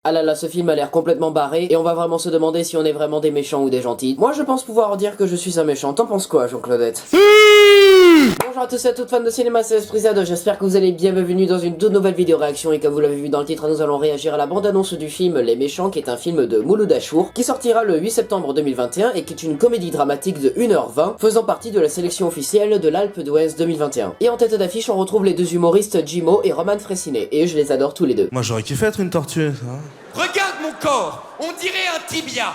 Ah là là, ce film a l'air complètement barré, et on va vraiment se demander si on est vraiment des méchants ou des gentils. Moi je pense pouvoir dire que je suis un méchant, t'en penses quoi Jean-Claudette? Bonjour à tous et à toutes fans de cinéma, c'est Esprisade, j'espère que vous allez bien, bienvenue dans une toute nouvelle vidéo réaction, et comme vous l'avez vu dans le titre, nous allons réagir à la bande-annonce du film Les Méchants, qui est un film de Mouloud Achour, qui sortira le 8 septembre 2021, et qui est une comédie dramatique de 1h20, faisant partie de la sélection officielle de l'Alpe d'Huez 2021. Et en tête d'affiche, on retrouve les deux humoristes Jimo et Roman Fressinet, et je les adore tous les deux. Moi j'aurais kiffé être une tortue, ça. Regarde mon corps, on dirait un tibia.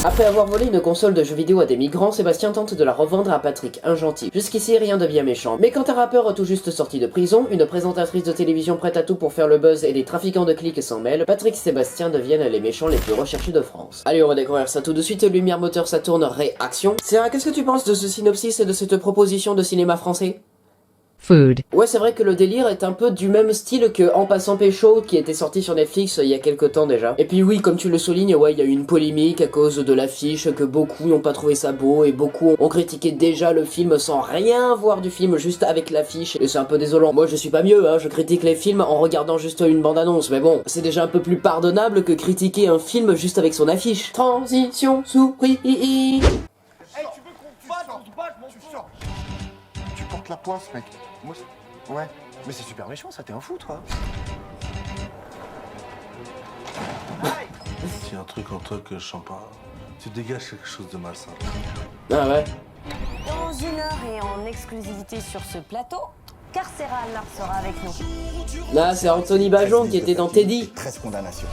Après avoir volé une console de jeux vidéo à des migrants, Sébastien tente de la revendre à Patrick, un gentil. Jusqu'ici, rien de bien méchant. Mais quand un rappeur tout juste sorti de prison, une présentatrice de télévision prête à tout pour faire le buzz et des trafiquants de clics s'en mêlent, Patrick et Sébastien deviennent les méchants les plus recherchés de France. Allez, on va découvrir ça tout de suite. Lumière, moteur, ça tourne, réaction. Sarah, qu'est-ce que tu penses de ce synopsis et de cette proposition de cinéma français? Food. Ouais, c'est vrai que le délire est un peu du même style que En passant pécho, qui était sorti sur Netflix il y a quelques temps déjà. Et puis oui, comme tu le soulignes, ouais, il y a eu une polémique à cause de l'affiche, que beaucoup n'ont pas trouvé ça beau, et beaucoup ont critiqué déjà le film sans rien voir du film, juste avec l'affiche, et c'est un peu désolant. Moi je suis pas mieux, hein, je critique les films en regardant juste une bande-annonce, mais bon, c'est déjà un peu plus pardonnable que critiquer un film juste avec son affiche. Transition souris. Hey, tu veux qu'on te batte, mon frère? Tu portes la poisse, mec. Moi, ouais. Mais c'est super méchant, ça, t'es un fou, toi. S'il y a un truc en toi que je sens pas, tu dégages quelque chose de malsain. Ah ouais. Dans une heure et en exclusivité sur ce plateau, Carcéral sera avec nous. Là, c'est Anthony Bajon qui était dans Teddy. 13 condamnations.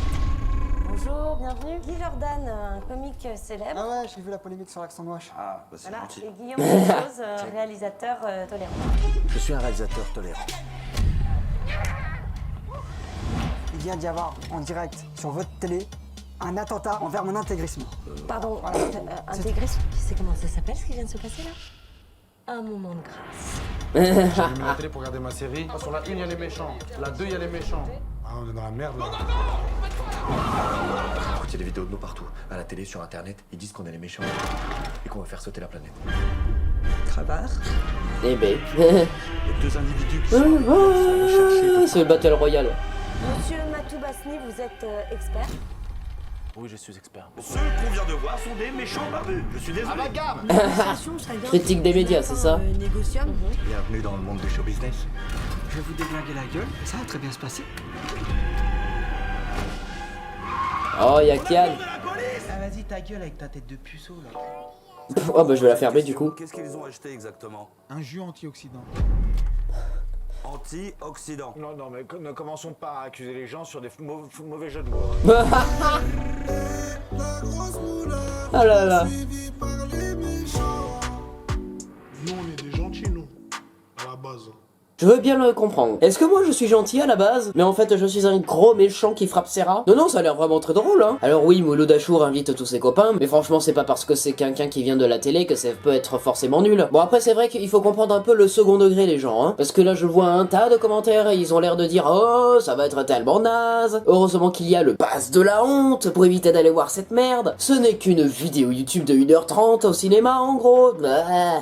Bonjour, bienvenue. Guy Jordan, un comique célèbre. Ah ouais, j'ai vu la polémique sur l'accent de Wesh. Ah, bah c'est Voilà. gentil. Et Guillaume Delchose, réalisateur tolérant. Je suis un réalisateur tolérant. Il vient d'y avoir, en direct, sur votre télé, un attentat envers mon intégrisme. Pardon, intégrisme, c'est comment ça s'appelle ce qui vient de se passer là? Un moment de grâce. J'ai allumé la télé pour regarder ma série. Sur la 1, il y a les méchants. La 2, il y a les méchants. Ah, on est dans la merde là. Écoute, il y a des vidéos de nous partout. À la télé, sur internet, ils disent qu'on est les méchants et qu'on va faire sauter la planète. Crevard. Eh ben. Il y a deux individus qui sont cherchés. C'est le Battle Royale. Monsieur Matou Basni, vous êtes expert. Oui, je suis expert. Ceux qu'on vient de voir sont des méchants barbus. Je suis désolé. Critique des médias, c'est ça? Négociable. Bienvenue dans le monde du show business. Je vais vous déglinguer la gueule, ça va très bien se passer. Oh, y'a Kian. Ah vas-y ta gueule avec ta tête de puceau là. Oh bah je vais la fermer du coup. Qu'est-ce qu'ils ont acheté exactement? Un jus anti-oxydant. Anti-oxydant. Non, mais ne commençons pas à accuser les gens sur des mauvais jeux de mots. Ah là là. Nous, on est des gentils, nous, à la base. Je veux bien le comprendre. Est-ce que moi je suis gentil à la base, mais en fait je suis un gros méchant qui frappe Serra? Non, ça a l'air vraiment très drôle, hein. Alors oui, Mouloud Achour invite tous ses copains, mais franchement c'est pas parce que c'est quelqu'un qui vient de la télé que ça peut être forcément nul. Bon après c'est vrai qu'il faut comprendre un peu le second degré les gens, hein. Parce que là je vois un tas de commentaires et ils ont l'air de dire oh ça va être tellement naze. Heureusement qu'il y a le pass de la honte pour éviter d'aller voir cette merde. Ce n'est qu'une vidéo YouTube de 1h30 au cinéma en gros.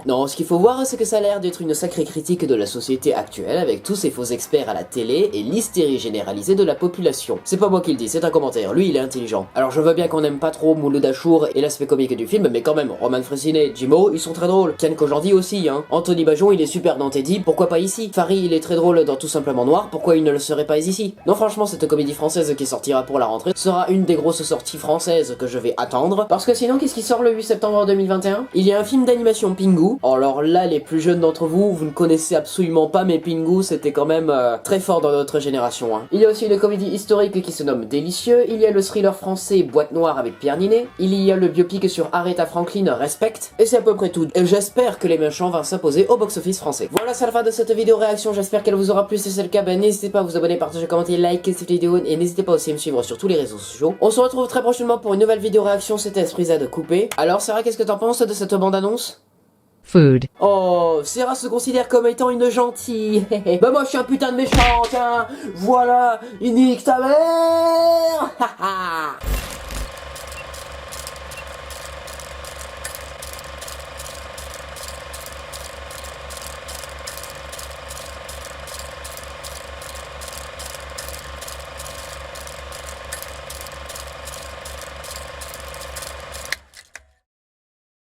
Non, ce qu'il faut voir c'est que ça a l'air d'être une sacrée critique de la société actuelle avec tous ces faux experts à la télé et l'hystérie généralisée de la population. C'est pas moi qui le dis, c'est un commentaire, lui il est intelligent. Alors je veux bien qu'on aime pas trop Mouloud Achour et l'aspect comique du film, mais quand même, Roman Fressinet, Jimo, ils sont très drôles. Kian Kojandi aussi, hein. Anthony Bajon il est super dans Teddy, pourquoi pas ici? Farid il est très drôle dans Tout Simplement Noir, pourquoi il ne le serait pas ici? Non franchement cette comédie française qui sortira pour la rentrée sera une des grosses sorties françaises que je vais attendre, parce que sinon qu'est-ce qui sort le 8 septembre 2021? Il y a un film d'animation Pingu. Alors là les plus jeunes d'entre vous, vous ne connaissez absolument pas, mais Pingu c'était quand même très fort dans notre génération, hein. Il y a aussi une comédie historique qui se nomme Délicieux, il y a le thriller français Boîte Noire avec Pierre Ninet, il y a le biopic sur Aretha Franklin Respect, et c'est à peu près tout. Et j'espère que Les Méchants vont s'imposer au box-office français. Voilà, c'est la fin de cette vidéo réaction, j'espère qu'elle vous aura plu. Si c'est le cas, ben n'hésitez pas à vous abonner, partager, commenter, liker cette vidéo, et n'hésitez pas aussi à me suivre sur tous les réseaux sociaux. On se retrouve très prochainement pour une nouvelle vidéo réaction, c'était Esprisade coupé. Alors Sarah, qu'est-ce que t'en penses de cette bande-annonce? Food. Oh, Sarah se considère comme étant une gentille. Bah moi je suis un putain de méchant, tiens. Voilà, il nique ta mère.